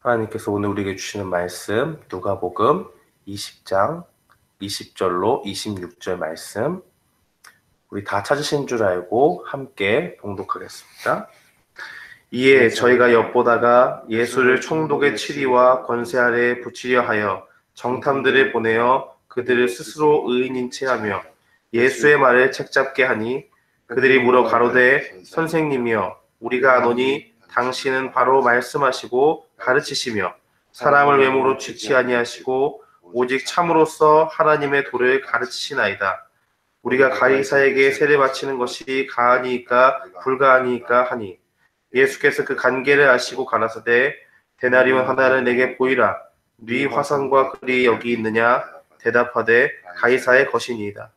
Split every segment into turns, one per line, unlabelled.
하나님께서 오늘 우리에게 주시는 말씀 누가복음 20장 20절로 26절 말씀 우리 다 찾으신 줄 알고 함께 봉독하겠습니다. 이에 저희가 엿보다가 예수를 총독의 치리와 권세 아래에 붙이려 하여 정탐들을 보내어 그들을 스스로 의인인 채 하며 예수의 말을 책잡게 하니 그들이 물어 가로되 선생님이여 우리가 아노니 당신은 바로 말씀하시고 가르치시며 사람을 외모로 취치 아니하시고 오직 참으로써 하나님의 도를 가르치시나이다. 우리가 가이사에게 세례 바치는 것이 가하니이까 불가하니이까 하니 예수께서 그 관계를 아시고 가라사대 데나리온 하나를 내게 보이라. 네 화상과 글이 여기 있느냐? 대답하되 가이사의 것이니이다.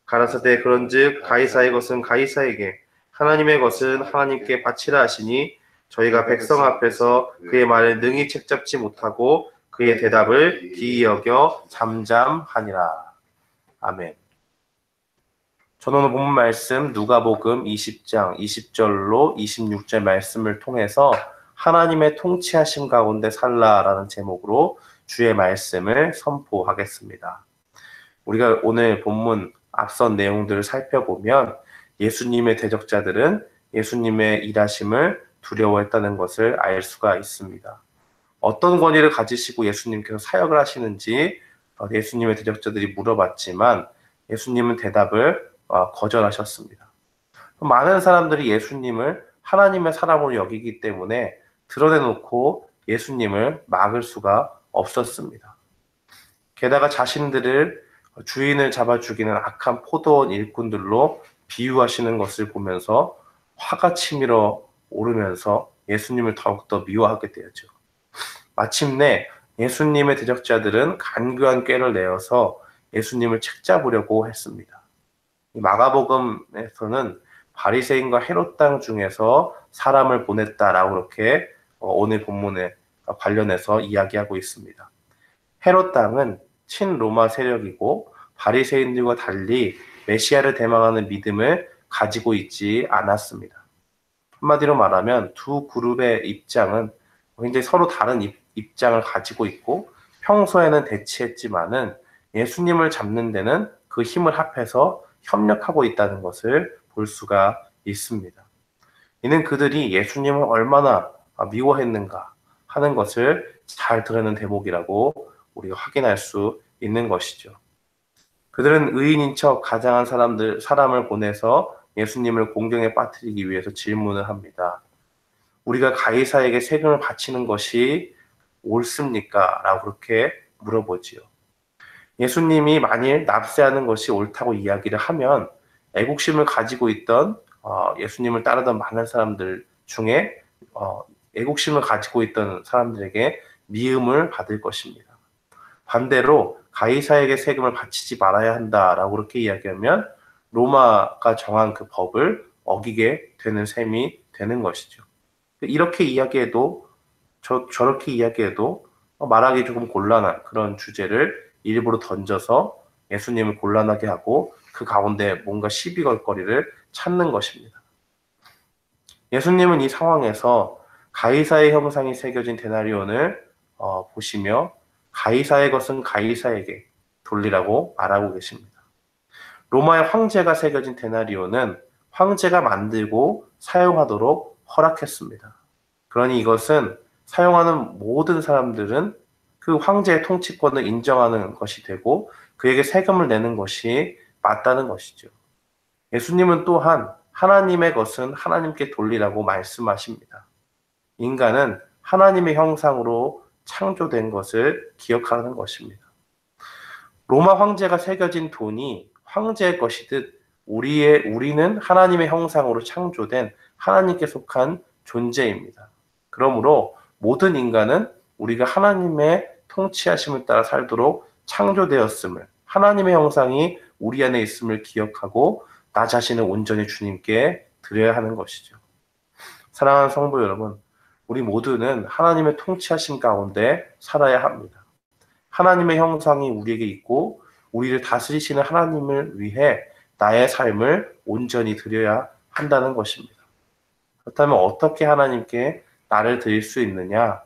가라사대 그런즉 가이사의 것은 가이사에게 하나님의 것은 하나님께 바치라 하시니 저희가 백성 앞에서 그의 말을 능히 책잡지 못하고 그의 대답을 기이 여겨 잠잠하니라. 아멘. 저는 오늘 본문 말씀 누가복음 20장 20절로 26절 말씀을 통해서 하나님의 통치하심 가운데 살라라는 제목으로 주의 말씀을 선포하겠습니다. 우리가 오늘 본문 앞선 내용들을 살펴보면 예수님의 대적자들은 예수님의 일하심을 두려워했다는 것을 알 수가 있습니다. 어떤 권위를 가지시고 예수님께서 사역을 하시는지 예수님의 대적자들이 물어봤지만 예수님은 대답을 거절하셨습니다. 많은 사람들이 예수님을 하나님의 사람으로 여기기 때문에 드러내놓고 예수님을 막을 수가 없었습니다. 게다가 자신들을 주인을 잡아 죽이는 악한 포도원 일꾼들로 비유하시는 것을 보면서 화가 치밀어 오르면서 예수님을 더욱더 미워하게 되었죠. 마침내 예수님의 대적자들은 간교한 꾀를 내어서 예수님을 책잡으려고 했습니다. 마가복음에서는 바리새인과 헤롯 땅 중에서 사람을 보냈다라고 그렇게 오늘 본문에 관련해서 이야기하고 있습니다. 헤롯 땅은 친로마 세력이고 바리새인들과 달리 메시아를 대망하는 믿음을 가지고 있지 않았습니다. 한마디로 말하면 두 그룹의 입장은 굉장히 서로 다른 입장을 가지고 있고 평소에는 대치했지만은 예수님을 잡는 데는 그 힘을 합해서 협력하고 있다는 것을 볼 수가 있습니다. 이는 그들이 예수님을 얼마나 미워했는가 하는 것을 잘 드러내는 대목이라고 우리가 확인할 수 있는 것이죠. 그들은 의인인 척 가장한 사람을 보내서 예수님을 공경에 빠뜨리기 위해서 질문을 합니다. 우리가 가이사에게 세금을 바치는 것이 옳습니까? 라고 그렇게 물어보지요. 예수님이 만일 납세하는 것이 옳다고 이야기를 하면 애국심을 가지고 있던 예수님을 따르던 많은 사람들 중에 애국심을 가지고 있던 사람들에게 미움을 받을 것입니다. 반대로 가이사에게 세금을 바치지 말아야 한다라고 그렇게 이야기하면 로마가 정한 그 법을 어기게 되는 셈이 되는 것이죠. 이렇게 이야기해도 저렇게 이야기해도 말하기 조금 곤란한 그런 주제를 일부러 던져서 예수님을 곤란하게 하고 그 가운데 뭔가 시비걸거리를 찾는 것입니다. 예수님은 이 상황에서 가이사의 형상이 새겨진 데나리온을 보시며 가이사의 것은 가이사에게 돌리라고 말하고 계십니다. 로마의 황제가 새겨진 데나리온은 황제가 만들고 사용하도록 허락했습니다. 그러니 이것은 사용하는 모든 사람들은 그 황제의 통치권을 인정하는 것이 되고 그에게 세금을 내는 것이 맞다는 것이죠. 예수님은 또한 하나님의 것은 하나님께 돌리라고 말씀하십니다. 인간은 하나님의 형상으로 창조된 것을 기억하는 것입니다. 로마 황제가 새겨진 돈이 황제의 것이듯 우리는 하나님의 형상으로 창조된 하나님께 속한 존재입니다. 그러므로 모든 인간은 우리가 하나님의 통치하심을 따라 살도록 창조되었음을, 하나님의 형상이 우리 안에 있음을 기억하고 나 자신을 온전히 주님께 드려야 하는 것이죠. 사랑하는 성도 여러분, 우리 모두는 하나님의 통치하심 가운데 살아야 합니다. 하나님의 형상이 우리에게 있고 우리를 다스리시는 하나님을 위해 나의 삶을 온전히 드려야 한다는 것입니다. 그렇다면 어떻게 하나님께 나를 드릴 수 있느냐?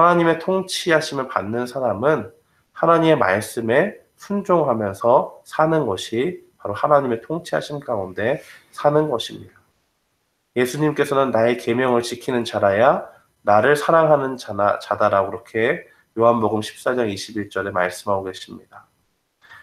하나님의 통치하심을 받는 사람은 하나님의 말씀에 순종하면서 사는 것이 바로 하나님의 통치하심 가운데 사는 것입니다. 예수님께서는 나의 계명을 지키는 자라야 나를 사랑하는 자다라고 그렇게 요한복음 14장 21절에 말씀하고 계십니다.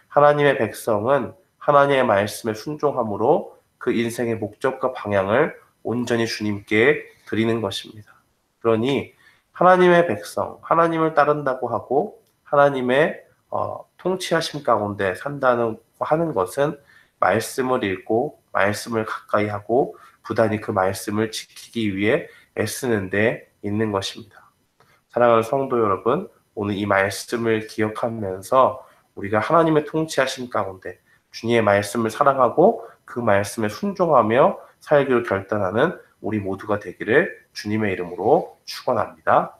하나님의 백성은 하나님의 말씀에 순종함으로 그 인생의 목적과 방향을 온전히 주님께 드리는 것입니다. 그러니 하나님의 백성, 하나님을 따른다고 하고 하나님의 통치하심 가운데 산다는 하는 것은 말씀을 읽고 말씀을 가까이 하고 부단히 그 말씀을 지키기 위해 애쓰는 데 있는 것입니다. 사랑하는 성도 여러분, 오늘 이 말씀을 기억하면서 우리가 하나님의 통치하심 가운데 주님의 말씀을 사랑하고 그 말씀에 순종하며 살기로 결단하는 우리 모두가 되기를 주님의 이름으로 축원합니다.